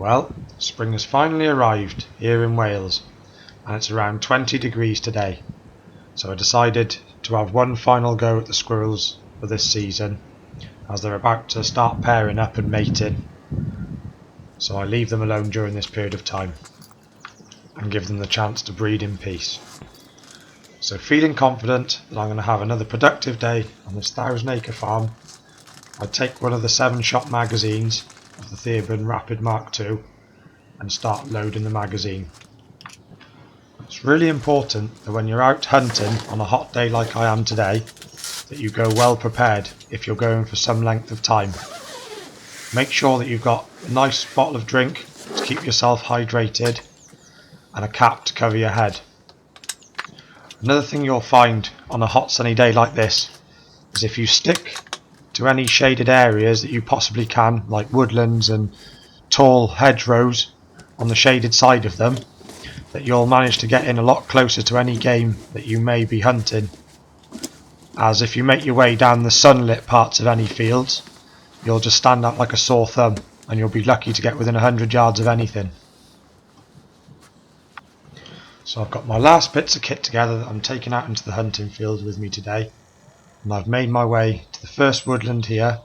Well, spring has finally arrived here in Wales, and it's around 20 degrees today, so I decided to have one final go at the squirrels for this season, as they're about to start pairing up and mating, so I leave them alone during this period of time and give them the chance to breed in peace. So feeling confident that I'm going to have another productive day on this 1,000-acre farm, I take one of the 7-shot magazines of the Theoban Rapid Mark II and start loading the magazine. It's really important that when you're out hunting on a hot day like I am today, that you go well prepared if you're going for some length of time. Make sure that you've got a nice bottle of drink to keep yourself hydrated and a cap to cover your head. Another thing you'll find on a hot sunny day like this is if you stick to any shaded areas that you possibly can, like woodlands and tall hedgerows on the shaded side of them, that you'll manage to get in a lot closer to any game that you may be hunting. As if you make your way down the sunlit parts of any fields, you'll just stand out like a sore thumb and you'll be lucky to get within 100 yards of anything. So I've got my last bits of kit together that I'm taking out into the hunting field with me today, and I've made my way to the first woodland here.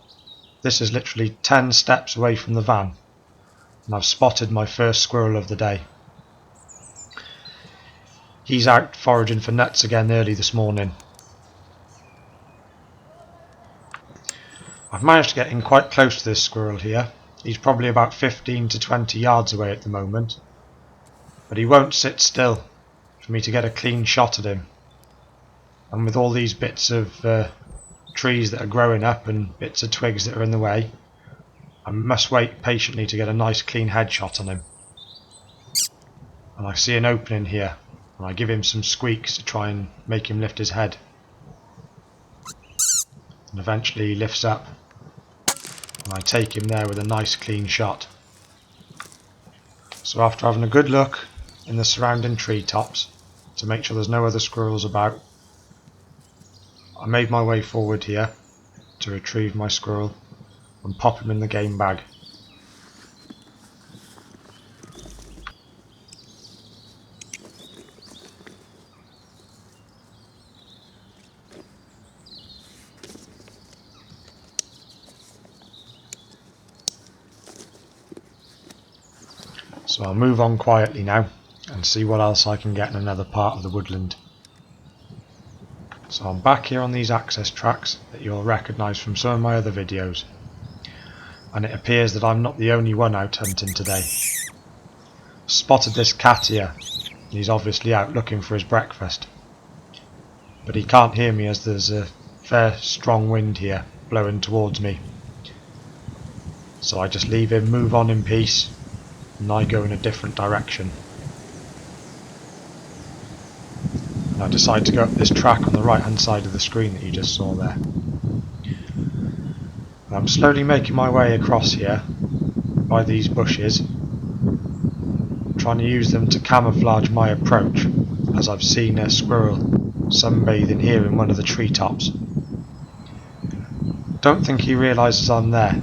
This is literally 10 steps away from the van, and I've spotted my first squirrel of the day. He's out foraging for nuts again early this morning. I've managed to get in quite close to this squirrel here. He's probably about 15 to 20 yards away at the moment, but he won't sit still for me to get a clean shot at him. And with all these bits of trees that are growing up and bits of twigs that are in the way, I must wait patiently to get a nice clean headshot on him. And I see an opening here, and I give him some squeaks to try and make him lift his head. And eventually he lifts up, and I take him there with a nice clean shot. So after having a good look in the surrounding treetops to make sure there's no other squirrels about, I made my way forward here to retrieve my squirrel and pop him in the game bag. So I'll move on quietly now and see what else I can get in another part of the woodland. So I'm back here on these access tracks that you'll recognise from some of my other videos, and it appears that I'm not the only one out hunting today. Spotted this cat here, and he's obviously out looking for his breakfast, but he can't hear me as there's a fair strong wind here blowing towards me. So I just leave him move on in peace, and I go in a different direction. And I decide to go up this track on the right hand side of the screen that you just saw there. I'm slowly making my way across here by these bushes, trying to use them to camouflage my approach, as I've seen a squirrel sunbathing here in one of the treetops. Don't think he realises I'm there,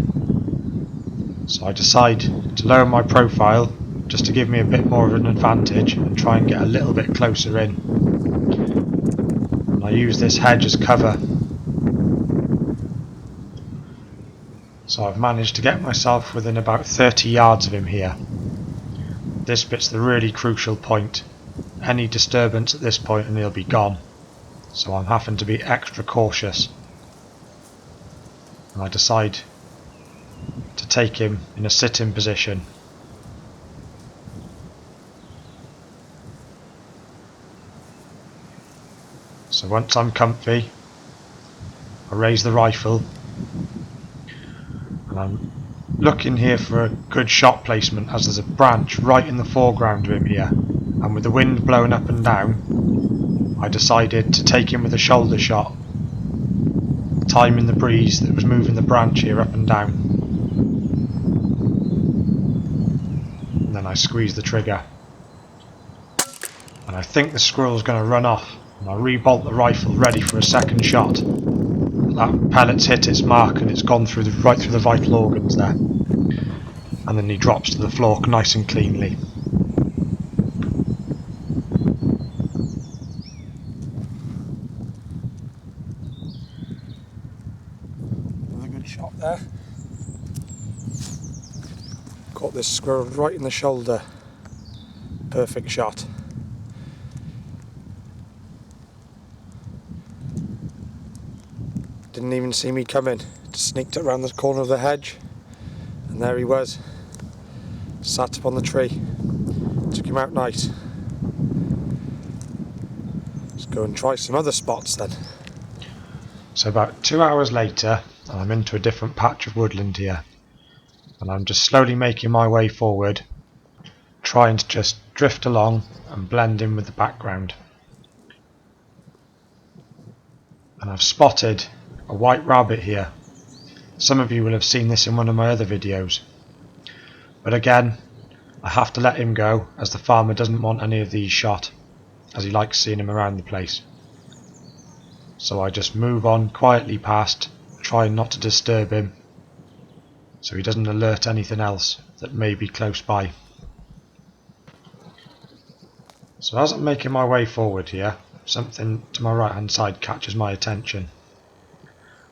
so I decide to lower my profile just to give me a bit more of an advantage and try and get a little bit closer in. And I use this hedge as cover. So I've managed to get myself within about 30 yards of him here. This bit's the really crucial point. Any disturbance at this point and he'll be gone. So I'm having to be extra cautious. And I decide to take him in a sitting position. So once I'm comfy, I raise the rifle, and I'm looking here for a good shot placement, as there's a branch right in the foreground of him here, and with the wind blowing up and down, I decided to take him with a shoulder shot, timing the breeze that was moving the branch here up and down. And then I squeeze the trigger, and I think the squirrel's going to run off, and I rebolt the rifle ready for a second shot. That pellet's hit its mark and it's gone through right through the vital organs there. and then he drops to the floor nice and cleanly. Another good shot there. Caught this squirrel right in the shoulder. Perfect shot. Didn't even see me coming. Just sneaked around the corner of the hedge, and there he was, sat up on the tree. Took him out nice. Let's go and try some other spots then. So about 2 hours later, I'm into a different patch of woodland here, and I'm just slowly making my way forward, trying to just drift along and blend in with the background. And I've spotted a white rabbit here. Some of you will have seen this in one of my other videos, but again, I have to let him go as the farmer doesn't want any of these shot, as he likes seeing him around the place. So I just move on quietly past, trying not to disturb him, so he doesn't alert anything else that may be close by. So as I'm making my way forward here, something to my right hand side catches my attention,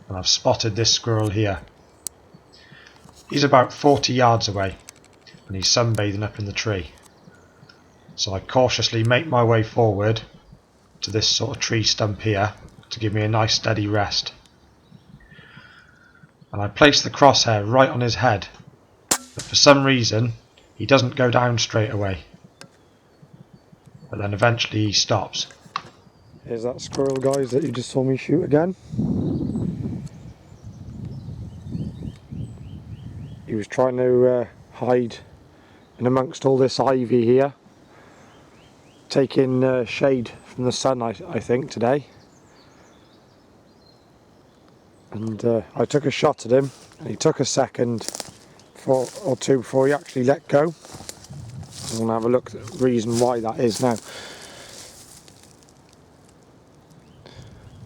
and I've spotted this squirrel here. He's about 40 yards away, and he's sunbathing up in the tree. So I cautiously make my way forward to this sort of tree stump here to give me a nice steady rest. And I place the crosshair right on his head, but for some reason he doesn't go down straight away, but then eventually he stops. Here's that squirrel, guys, that you just saw me shoot again. He was trying to hide in amongst all this ivy here, taking shade from the sun, I think, today. And I took a shot at him, and he took a second or two before he actually let go. I'm going to have a look at the reason why that is now.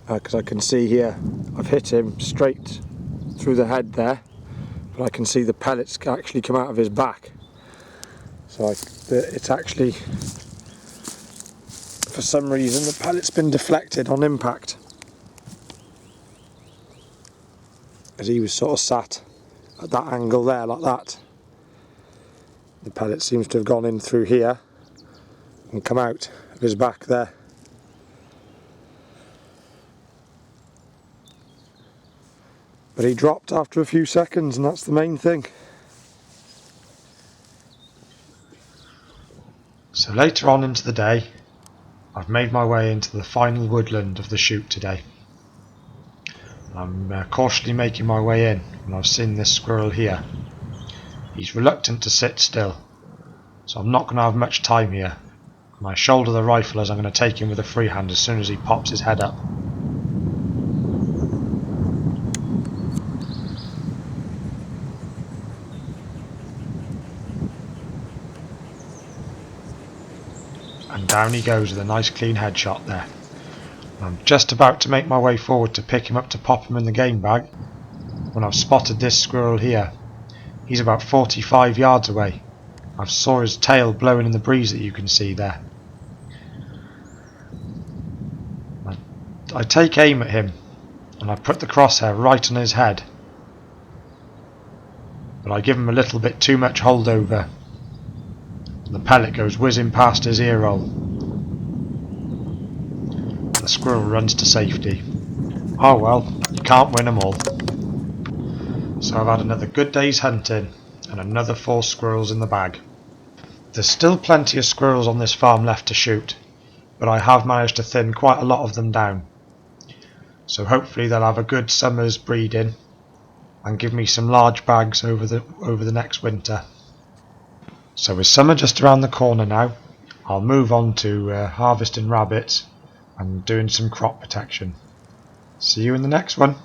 Because I can see here, I've hit him straight through the head there, but I can see the pellets actually come out of his back. So it's actually, for some reason, the pellet's been deflected on impact, as he was sort of sat at that angle there like that. The pellet seems to have gone in through here and come out of his back there. But he dropped after a few seconds, and that's the main thing. So later on into the day, I've made my way into the final woodland of the shoot today. I'm cautiously making my way in, and I've seen this squirrel here. He's reluctant to sit still, so I'm not going to have much time here. And I shoulder the rifle as I'm going to take him with a free hand as soon as he pops his head up. And down he goes with a nice clean headshot there. I'm just about to make my way forward to pick him up to pop him in the game bag when I've spotted this squirrel here. He's about 45 yards away. I saw his tail blowing in the breeze that you can see there. I take aim at him and I put the crosshair right on his head, but I give him a little bit too much holdover. The pellet goes whizzing past his ear roll. The squirrel runs to safety. Oh well, you can't win them all. So I've had another good day's hunting and another 4 squirrels in the bag. There's still plenty of squirrels on this farm left to shoot, but I have managed to thin quite a lot of them down. So hopefully they'll have a good summer's breeding and give me some large bags over the next winter. So with summer just around the corner now, I'll move on to harvesting rabbits and doing some crop protection. See you in the next one.